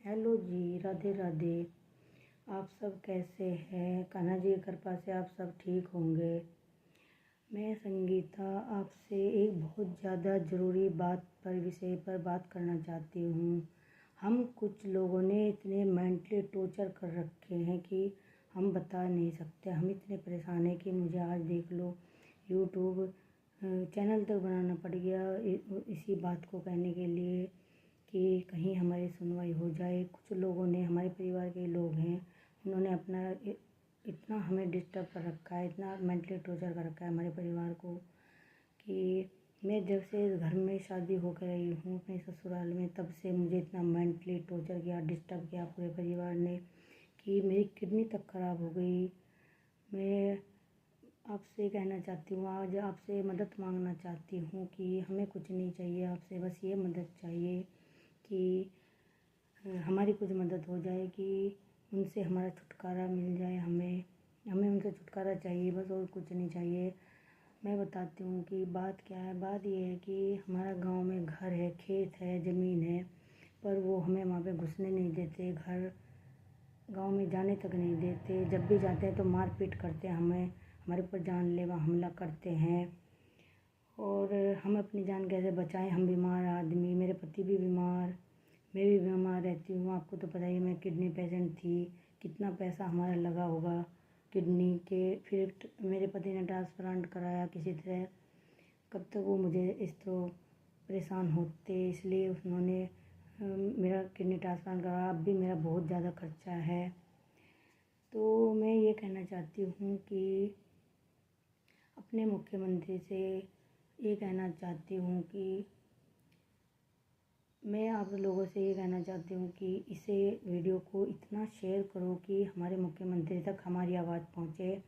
Hello जी, राधे राधे। आप सब कैसे हैं? कान्हा जी की कृपा से आप सब ठीक होंगे। मैं संगीता आपसे एक बहुत ज़्यादा ज़रूरी विषय पर बात करना चाहती हूँ। हम कुछ लोगों ने इतने मेंटली टॉर्चर कर रखे हैं कि हम बता नहीं सकते। हम इतने परेशान हैं कि मुझे आज देख लो यूट्यूब चैनल तक बनाना पड़ गया इसी बात को कहने के लिए कि कहीं हमारी सुनवाई हो जाए। कुछ लोगों ने, हमारे परिवार के लोग हैं, उन्होंने अपना इतना हमें डिस्टर्ब कर रखा है, इतना मेंटली टॉर्चर कर रखा है हमारे परिवार को कि मैं जब से इस घर में शादी होकर आई हूँ अपने ससुराल में, तब से मुझे इतना मेंटली टॉर्चर किया, डिस्टर्ब किया पूरे परिवार ने कि मेरी किडनी तक ख़राब हो गई। मैं आपसे कहना चाहती हूँ, आज आपसे मदद मांगना चाहती हूँ कि हमें कुछ नहीं चाहिए आपसे, बस ये मदद चाहिए कि हमारी कुछ मदद हो जाए कि उनसे हमारा छुटकारा मिल जाए। हमें उनसे छुटकारा चाहिए बस, और कुछ नहीं चाहिए। मैं बताती हूँ कि बात क्या है। बात ये है कि हमारा गांव में घर है, खेत है, ज़मीन है, पर वो हमें वहाँ पे घुसने नहीं देते, घर गांव में जाने तक नहीं देते। जब भी जाते हैं तो मार पीट करते हैं, हमारे ऊपर जानलेवा हमला करते हैं। और हम अपनी जान कैसे बचाएं? हम बीमार आदमी, मेरे पति भी बीमार, मैं भी बीमार रहती हूँ। आपको तो पता ही है, मैं किडनी पेशेंट थी, कितना पैसा हमारा लगा होगा किडनी के। फिर मेरे पति ने ट्रांसप्लांट कराया किसी तरह। कब तक वो मुझे इस तरह परेशान होते, इसलिए उन्होंने मेरा किडनी ट्रांसप्लांट कराया। अब भी मेरा बहुत ज़्यादा खर्चा है। तो मैं ये कहना चाहती हूँ कि अपने मुख्यमंत्री से ये कहना चाहती हूँ कि मैं आप लोगों से ये कहना चाहती हूँ कि इसे वीडियो को इतना शेयर करो कि हमारे मुख्यमंत्री तक हमारी आवाज़ पहुँचे।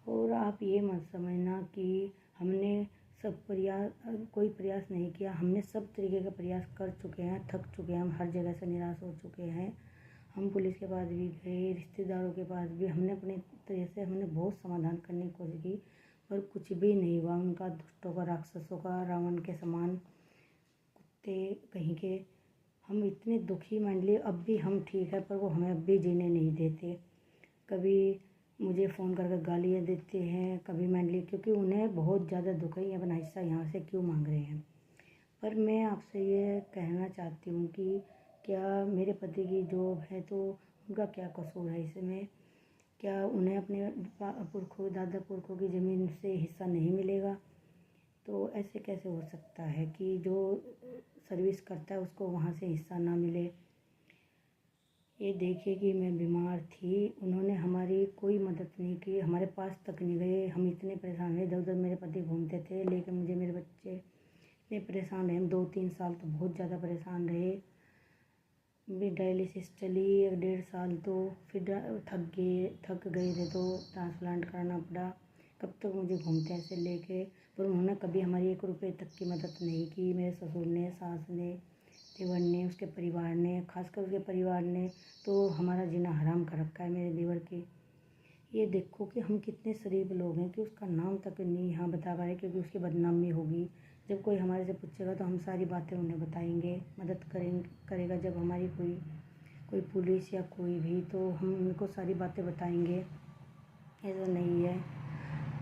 और आप ये मत समझना कि हमने कोई प्रयास नहीं किया। हमने सब तरीके का प्रयास कर चुके हैं, थक चुके हैं, हम हर जगह से निराश हो चुके हैं। हम पुलिस के पास भी गए, रिश्तेदारों के पास भी, हमने अपने तरह से हमने बहुत समाधान करने की कोशिश की, पर कुछ भी नहीं हुआ। उनका दुष्टों का, राक्षसों का, रावण के समान कुत्ते कहीं के। हम इतने दुखी मेंटली, अब भी हम ठीक है पर वो हमें अब भी जीने नहीं देते। कभी मुझे फ़ोन करके गालियाँ देते हैं, कभी मेंटली, क्योंकि उन्हें बहुत ज़्यादा दुख है। अपना हिस्सा यहाँ से क्यों मांग रहे हैं? पर मैं आपसे ये कहना चाहती हूँ कि क्या मेरे पति की जॉब है तो उनका क्या कसूर है इसमें? क्या उन्हें अपने पुरखों, दादा पुरखों की ज़मीन से हिस्सा नहीं मिलेगा? तो ऐसे कैसे हो सकता है कि जो सर्विस करता है उसको वहाँ से हिस्सा ना मिले? ये देखिए कि मैं बीमार थी, उन्होंने हमारी कोई मदद नहीं की, हमारे पास तक नहीं गए। हम इतने परेशान रहे, इधर उधर मेरे पति घूमते थे, लेकिन मुझे मेरे बच्चे इतने परेशान रहे। हम 2-3 साल तो बहुत ज़्यादा परेशान रहे। भी डायलिसिस चली 1-1.5 साल, तो फिर थक गए थे तो ट्रांसप्लांट कराना पड़ा। कब तक मुझे घूमते ऐसे लेके? पर उन्होंने कभी हमारी 1 रुपये तक की मदद नहीं की। मेरे ससुर ने, सास ने, देवर ने, उसके परिवार ने, खासकर उसके परिवार ने तो हमारा जीना हराम कर रखा है मेरे देवर के। ये देखो कि हम कितने शरीफ लोग हैं कि उसका नाम तक नहीं यहाँ बता पा रहे, क्योंकि उसकी बदनामी होगी। जब कोई हमारे से पूछेगा तो हम सारी बातें उन्हें बताएंगे, मदद करेगा जब हमारी कोई पुलिस या कोई भी, तो हम उनको सारी बातें बताएंगे। ऐसा नहीं है।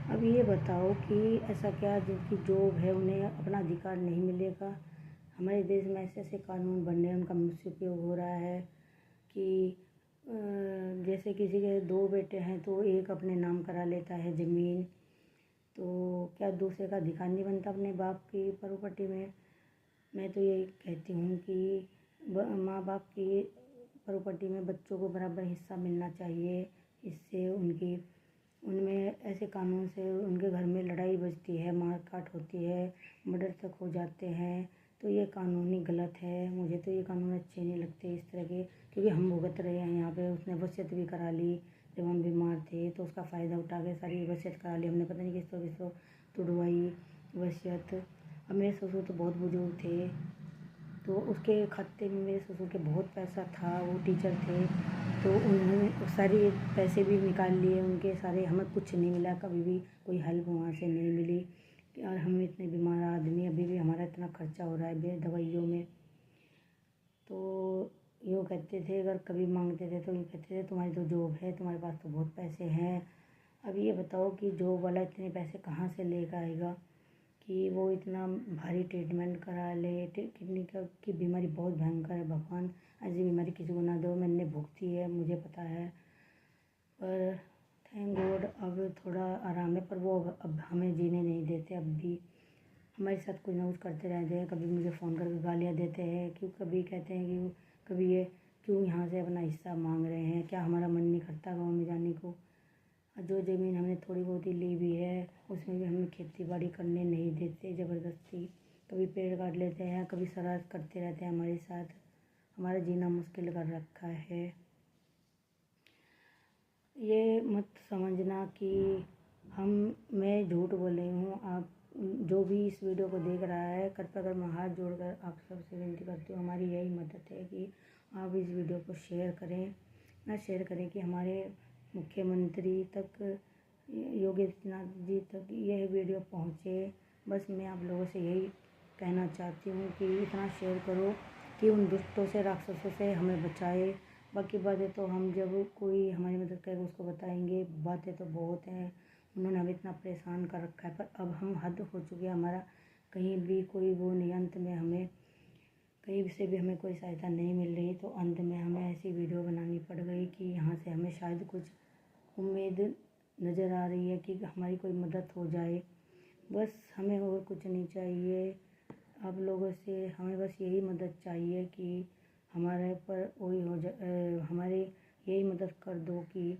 अब ये बताओ कि ऐसा क्या जिनकी जॉब है उन्हें अपना अधिकार नहीं मिलेगा? हमारे देश में ऐसे ऐसे कानून बन रहे हैं, उनका मिसउपयोग हो रहा है कि जैसे किसी के 2 बेटे हैं तो एक अपने नाम करा लेता है ज़मीन, तो क्या दूसरे का अधिकार नहीं बनता अपने बाप की प्रॉपर्टी में? मैं तो यही कहती हूँ कि माँ बाप की प्रॉपर्टी में बच्चों को बराबर हिस्सा मिलना चाहिए। इससे उनमें ऐसे कानून से उनके घर में लड़ाई बजती है, मारकाट होती है, मर्डर तक हो जाते हैं। तो ये कानूनी गलत है। मुझे तो ये कानून अच्छे नहीं लगते इस तरह के, क्योंकि हम भुगत रहे हैं यहाँ पे। उसने वसीयत भी करा ली जब हम बीमार थे, तो उसका फ़ायदा उठा के सारी वसीयत करा ली हमने, पता नहीं किस तरह तुड़वाई वसीयत। अब मेरे ससुर तो बहुत बुजुर्ग थे, तो उसके खाते में मेरे ससुर के बहुत पैसा था, वो टीचर थे, तो उन्होंने सारे पैसे भी निकाल लिए उनके सारे। हमें कुछ नहीं मिला, कभी भी कोई हेल्प वहाँ से नहीं मिली। और हम इतने बीमार आदमी, अभी भी हमारा इतना खर्चा हो रहा है दवाइयों में। तो यूँ कहते थे, अगर कभी मांगते थे तो यूँ कहते थे तुम्हारी तो जॉब है, तुम्हारे पास तो बहुत पैसे हैं। अब ये बताओ कि जॉब वाला इतने पैसे कहाँ से लेकर आएगा कि वो इतना भारी ट्रीटमेंट करा ले। किडनी की बीमारी बहुत भयंकर है। भगवान ऐसी बीमारी किसी को ना दो। मैंने भुगती है, मुझे पता है, पर थैंक गॉड अब थोड़ा आराम है। पर वो अब हमें जीने नहीं देते। अब भी हमारे साथ कुछ ना कुछ करते रहते हैं। कभी मुझे फ़ोन करके गालियाँ देते हैं, क्यों कभी कहते हैं कि कभी ये क्यों यहाँ से अपना हिस्सा मांग रहे हैं, क्या हमारा मन नहीं करता गाँव में जाने को। जो ज़मीन हमने थोड़ी बहुत ही ली भी है उसमें भी हमें खेती बाड़ी करने नहीं देते ज़बरदस्ती। कभी पेड़ काट लेते हैं, कभी शरारत करते रहते हैं हमारे साथ। हमारा जीना मुश्किल कर रखा है। ये मत समझना कि मैं झूठ बोल रही हूँ। आप जो भी इस वीडियो को देख रहा है, कृपया कर मैं हाथ जोड़कर आप सबसे विनती करती हूँ, हमारी यही मदद है कि आप इस वीडियो को शेयर करें, ना शेयर करें कि हमारे मुख्यमंत्री तक, योगी आदित्यनाथ जी तक यह वीडियो पहुँचे। बस मैं आप लोगों से यही कहना चाहती हूँ कि इतना शेयर करो कि उन दुष्टों से, राक्षसों से हमें बचाए। बाकी बातें तो हम जब कोई हमारी मदद करेगा उसको बताएंगे। बातें तो बहुत हैं, उन्होंने हमें इतना परेशान कर रखा है, पर अब हम हद हो चुकी है। हमारा कहीं भी कोई वो नहीं, अंत में हमें कहीं से भी हमें कोई सहायता नहीं मिल रही, तो अंत में हमें ऐसी वीडियो बनानी पड़ गई कि यहाँ से हमें शायद कुछ उम्मीद नज़र आ रही है कि हमारी कोई मदद हो जाए। बस हमें और कुछ नहीं चाहिए आप लोगों से। हमें बस यही मदद चाहिए कि हमारे पर वही हो जाए, हमारी यही मदद कर दो कि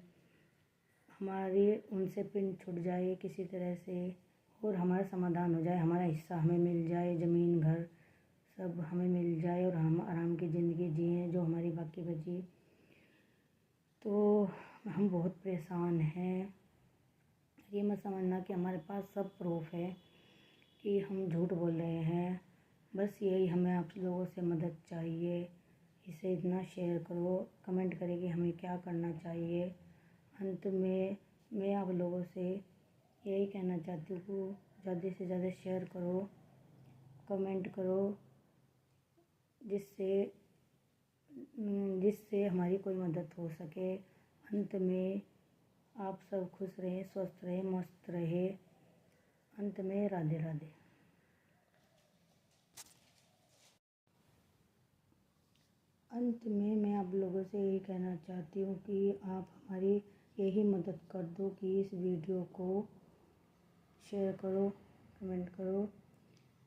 हमारी उनसे पिन छूट जाए किसी तरह से और हमारा समाधान हो जाए, हमारा हिस्सा हमें मिल जाए, ज़मीन घर सब हमें मिल जाए और हम आराम की ज़िंदगी जिएँ जो हमारी बाकी बची। तो हम बहुत परेशान हैं। ये मत समझना कि हमारे पास सब प्रूफ है कि हम झूठ बोल रहे हैं। बस यही हमें आप लोगों से मदद चाहिए। इसे इतना शेयर करो, कमेंट करें कि हमें क्या करना चाहिए। अंत में मैं आप लोगों से यही कहना चाहती हूँ, ज़्यादा से ज़्यादा शेयर करो, कमेंट करो, जिससे हमारी कोई मदद हो सके। अंत में आप सब खुश रहें, स्वस्थ रहें, मस्त रहे। अंत में राधे राधे। अंत में मैं आप लोगों से यही कहना चाहती हूँ कि आप हमारी यही मदद कर दो कि इस वीडियो को शेयर करो, कमेंट करो।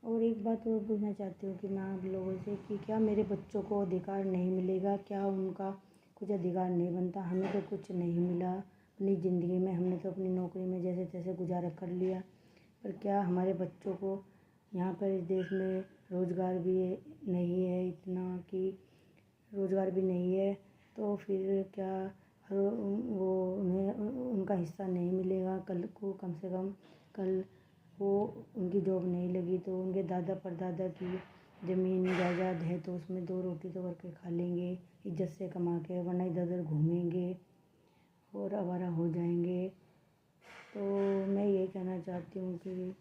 और एक बात और पूछना चाहती हूँ कि मैं आप लोगों से कि क्या मेरे बच्चों को अधिकार नहीं मिलेगा, क्या उनका कुछ अधिकार नहीं बनता। हमें तो कुछ नहीं मिला अपनी ज़िंदगी में, हमने तो अपनी नौकरी में जैसे तैसे गुजारा कर लिया, पर क्या हमारे बच्चों को यहाँ पर इस देश में रोज़गार भी नहीं है, इतना कि रोज़गार भी नहीं है, तो फिर क्या वो उन्हें उनका हिस्सा नहीं मिलेगा। कल को कम से कम कल वो उनकी जॉब नहीं लगी तो उनके दादा परदादा की ज़मीन जायदाद है, तो उसमें दो रोटी तो करके खा लेंगे इज्जत से कमा के, वरना इधर उधर घूमेंगे और आवारा हो जाएंगे। तो मैं ये कहना चाहती हूँ कि